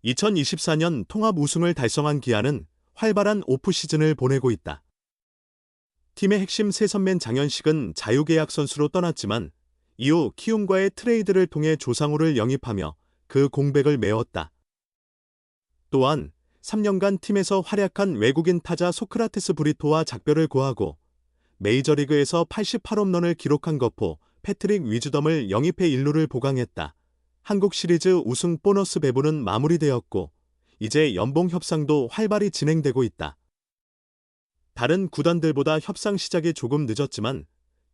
2024년 통합 우승을 달성한 기아는 활발한 오프시즌을 보내고 있다. 팀의 핵심 세선맨 장현식은 자유계약 선수로 떠났지만 이후 키움과의 트레이드를 통해 조상우를 영입하며 그 공백을 메웠다. 또한 3년간 팀에서 활약한 외국인 타자 소크라테스 브리토와 작별을 고하고 메이저리그에서 88홈런을 기록한 거포 패트릭 위즈덤을 영입해 1루를 보강했다. 한국 시리즈 우승 보너스 배분은 마무리되었고 이제 연봉 협상도 활발히 진행되고 있다. 다른 구단들보다 협상 시작이 조금 늦었지만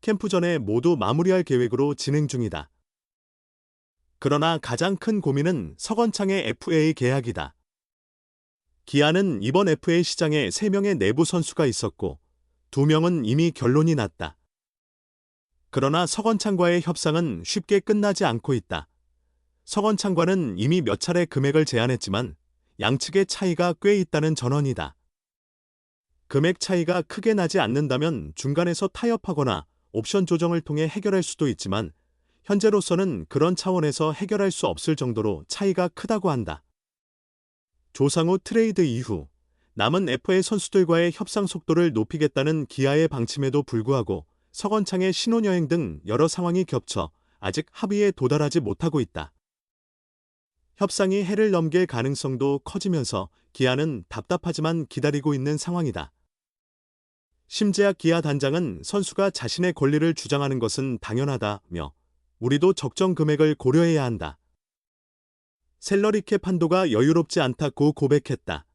캠프 전에 모두 마무리할 계획으로 진행 중이다. 그러나 가장 큰 고민은 석원창의 FA 계약이다. 기아는 이번 FA 시장에 3명의 내부 선수가 있었고 2명은 이미 결론이 났다. 그러나 석원창과의 협상은 쉽게 끝나지 않고 있다. 석원창과는 이미 몇 차례 금액을 제안했지만 양측의 차이가 꽤 있다는 전언이다. 금액 차이가 크게 나지 않는다면 중간에서 타협하거나 옵션 조정을 통해 해결할 수도 있지만 현재로서는 그런 차원에서 해결할 수 없을 정도로 차이가 크다고 한다. 조상우 트레이드 이후 남은 FA 선수들과의 협상 속도를 높이겠다는 기아의 방침에도 불구하고 석원창의 신혼여행 등 여러 상황이 겹쳐 아직 합의에 도달하지 못하고 있다. 협상이 해를 넘길 가능성도 커지면서 기아는 답답하지만 기다리고 있는 상황이다. 심재학 기아 단장은 선수가 자신의 권리를 주장하는 것은 당연하다며 우리도 적정 금액을 고려해야 한다. 셀러리 캡 한도가 여유롭지 않다고 고백했다.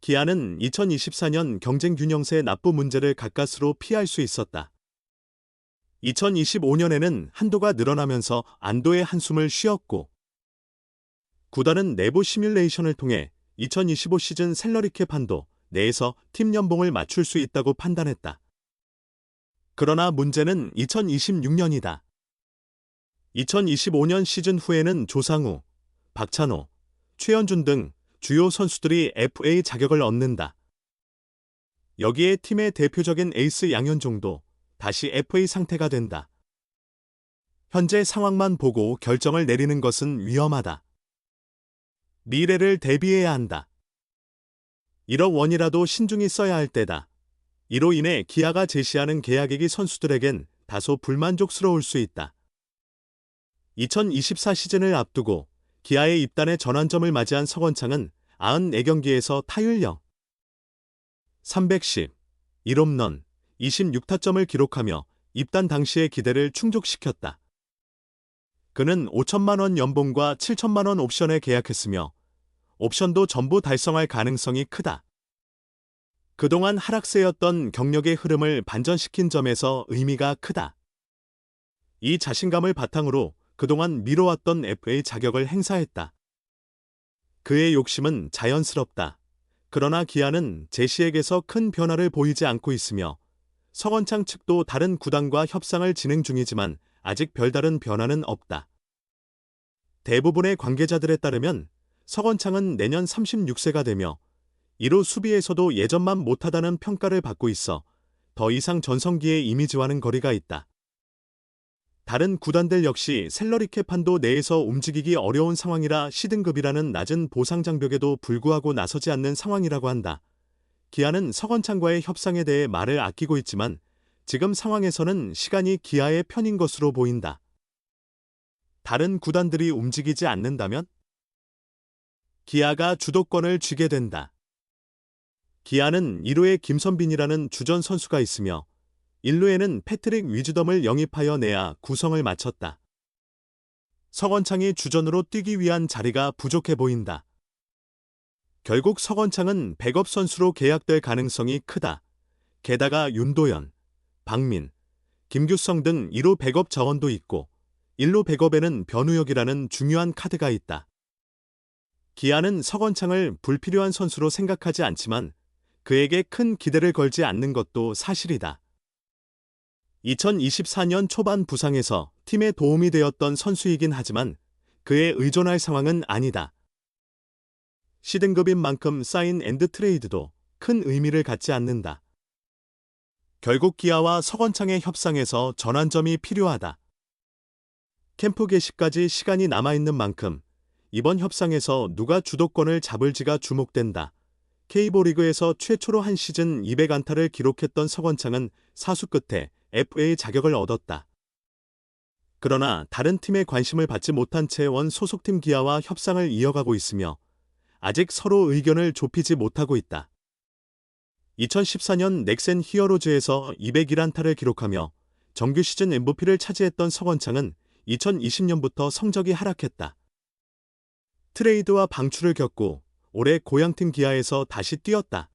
기아는 2024년 경쟁 균형세 납부 문제를 가까스로 피할 수 있었다. 2025년에는 한도가 늘어나면서 안도의 한숨을 쉬었고 구단은 내부 시뮬레이션을 통해 2025 시즌 셀러리 캡 한도 내에서 팀 연봉을 맞출 수 있다고 판단했다. 그러나 문제는 2026년이다. 2025년 시즌 후에는 조상우, 박찬호, 최현준 등 주요 선수들이 FA 자격을 얻는다. 여기에 팀의 대표적인 에이스 양현종도 다시 FA 상태가 된다. 현재 상황만 보고 결정을 내리는 것은 위험하다. 미래를 대비해야 한다. 1억 원이라도 신중히 써야 할 때다. 이로 인해 기아가 제시하는 계약액이 선수들에겐 다소 불만족스러울 수 있다. 2024 시즌을 앞두고 기아의 입단의 전환점을 맞이한 석원창은 94경기에서 타율 0, 310, 1홈런, 26타점을 기록하며 입단 당시의 기대를 충족시켰다. 그는 5천만 원 연봉과 7천만 원 옵션에 계약했으며 옵션도 전부 달성할 가능성이 크다. 그동안 하락세였던 경력의 흐름을 반전시킨 점에서 의미가 크다. 이 자신감을 바탕으로 그동안 미뤄왔던 FA 자격을 행사했다. 그의 욕심은 자연스럽다. 그러나 기아는 제시액에서 큰 변화를 보이지 않고 있으며 석원창 측도 다른 구단과 협상을 진행 중이지만 아직 별다른 변화는 없다. 대부분의 관계자들에 따르면 석원창은 내년 36세가 되며 이로 수비에서도 예전만 못하다는 평가를 받고 있어 더 이상 전성기의 이미지와는 거리가 있다. 다른 구단들 역시 셀러리 캡 한도 내에서 움직이기 어려운 상황이라 C등급이라는 낮은 보상 장벽에도 불구하고 나서지 않는 상황이라고 한다. 기아는 석원창과의 협상에 대해 말을 아끼고 있지만 지금 상황에서는 시간이 기아의 편인 것으로 보인다. 다른 구단들이 움직이지 않는다면? 기아가 주도권을 쥐게 된다. 기아는 1루에 김선빈이라는 주전 선수가 있으며 1루에는 패트릭 위즈덤을 영입하여 내야 구성을 마쳤다. 석원창이 주전으로 뛰기 위한 자리가 부족해 보인다. 결국 석원창은 백업 선수로 계약될 가능성이 크다. 게다가 윤도현, 박민, 김규성 등 2루 백업 자원도 있고 1루 백업에는 변우혁이라는 중요한 카드가 있다. 기아는 석원창을 불필요한 선수로 생각하지 않지만 그에게 큰 기대를 걸지 않는 것도 사실이다. 2024년 초반 부상에서 팀에 도움이 되었던 선수이긴 하지만 그에 의존할 상황은 아니다. C등급인 만큼 사인 앤드 트레이드도 큰 의미를 갖지 않는다. 결국 기아와 석원창의 협상에서 전환점이 필요하다. 캠프 개시까지 시간이 남아있는 만큼 이번 협상에서 누가 주도권을 잡을지가 주목된다. K리그에서 최초로 한 시즌 200안타를 기록했던 서건창은 사수 끝에 FA 자격을 얻었다. 그러나 다른 팀의 관심을 받지 못한 채 원 소속팀 기아와 협상을 이어가고 있으며 아직 서로 의견을 좁히지 못하고 있다. 2014년 넥센 히어로즈에서 201안타를 기록하며 정규 시즌 MVP를 차지했던 서건창은 2020년부터 성적이 하락했다. 트레이드와 방출을 겪고 올해 고향팀 기아에서 다시 뛰었다.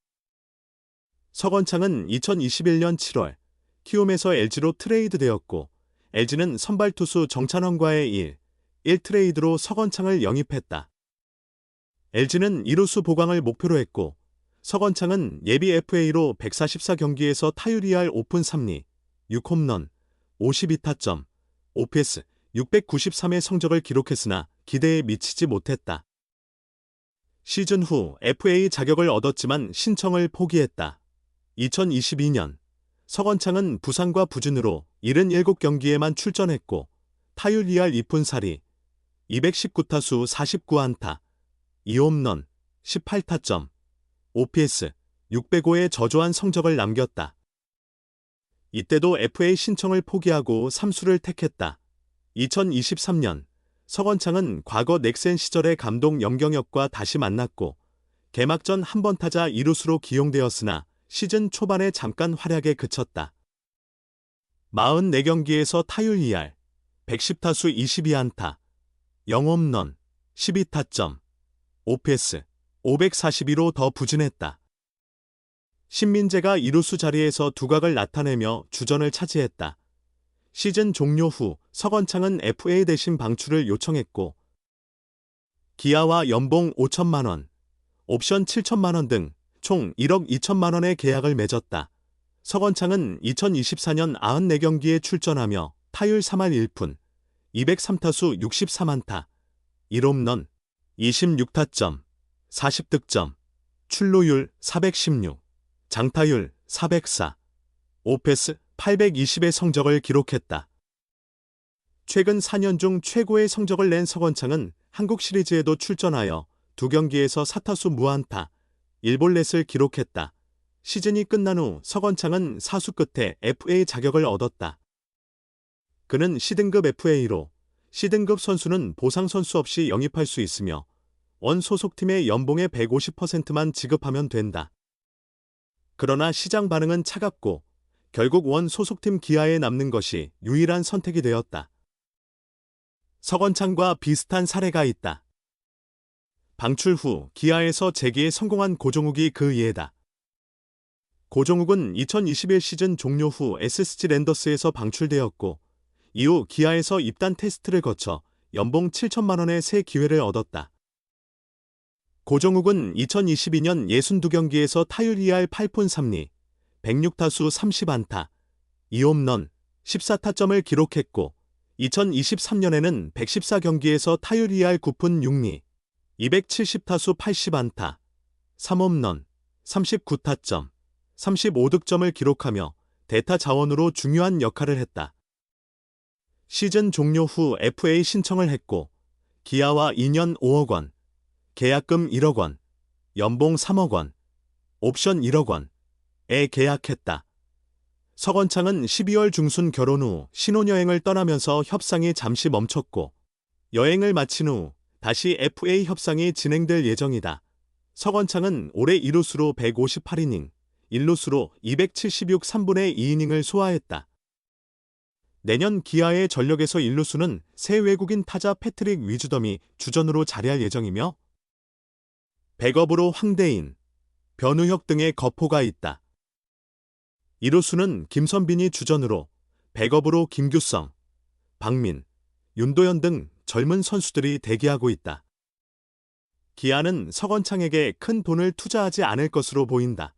서건창은 2021년 7월 키움에서 LG로 트레이드되었고 LG는 선발 투수 정찬원과의 1 트레이드로 서건창을 영입했다. LG는 이루수 보강을 목표로 했고 서건창은 예비 FA로 144경기에서 타율 2할 5푼 3리, 6홈런, 52타점, OPS 693의 성적을 기록했으나 기대에 미치지 못했다. 시즌 후 FA 자격을 얻었지만 신청을 포기했다. 2022년 서건창은 부상과 부진으로 77경기에만 출전했고 타율 2할 2푼 4리, 219타수 49안타, 2홈런, 18타점, OPS 605의 저조한 성적을 남겼다. 이때도 FA 신청을 포기하고 삼수를 택했다. 2023년 서건창은 과거 넥센 시절의 감독 염경엽과 다시 만났고 개막전 한번 타자 2루수로 기용되었으나 시즌 초반에 잠깐 활약에 그쳤다. 44경기에서 타율 2할, 110타수 22안타, 0홈런, 12타점, OPS 542로 더 부진했다. 신민재가 2루수 자리에서 두각을 나타내며 주전을 차지했다. 시즌 종료 후 서건창은 FA 대신 방출을 요청했고 기아와 연봉 5천만 원, 옵션 7천만 원 등 총 1억 2천만 원의 계약을 맺었다. 서건창은 2024년 94경기에 출전하며 타율 3할 1푼, 203타수 63안타, 1홈런, 26타점, 40득점, 출루율 416, 장타율 404, OPS 820의 성적을 기록했다. 최근 4년 중 최고의 성적을 낸 서건창은 한국 시리즈에도 출전하여 2경기에서 4타수 무안타, 1볼넷을 기록했다. 시즌이 끝난 후 서건창은 사수 끝에 FA 자격을 얻었다. 그는 C등급 FA로 C등급 선수는 보상 선수 없이 영입할 수 있으며 원 소속팀의 연봉의 150%만 지급하면 된다. 그러나 시장 반응은 차갑고 결국 원 소속팀 기아에 남는 것이 유일한 선택이 되었다. 서건창과 비슷한 사례가 있다. 방출 후 기아에서 재기에 성공한 고종욱이 그 예다. 고종욱은 2021 시즌 종료 후 SSG 랜더스에서 방출되었고 이후 기아에서 입단 테스트를 거쳐 연봉 7천만 원의 새 기회를 얻었다. 고종욱은 2022년 62경기에서 타율 2할 8푼 3리, 106타수 30안타, 2홈런, 14타점을 기록했고 2023년에는 114경기에서 타율 2할 9푼 6리, 270타수 80안타, 3홈런, 39타점, 35득점을 기록하며 대타 자원으로 중요한 역할을 했다. 시즌 종료 후 FA 신청을 했고 기아와 2년 5억 원, 계약금 1억 원, 연봉 3억 원, 옵션 1억 원에 계약했다. 서건창은 12월 중순 결혼 후 신혼여행을 떠나면서 협상이 잠시 멈췄고 여행을 마친 후 다시 FA 협상이 진행될 예정이다. 서건창은 올해 2루수로 158이닝, 1루수로 276 3분의 2이닝을 소화했다. 내년 기아의 전력에서 1루수는 새 외국인 타자 패트릭 위즈덤이 주전으로 자리할 예정이며 백업으로 황대인, 변우혁 등의 거포가 있다. 2루수는 김선빈이 주전으로, 백업으로 김규성, 박민, 윤도현 등 젊은 선수들이 대기하고 있다. 기아는 서건창에게 큰 돈을 투자하지 않을 것으로 보인다.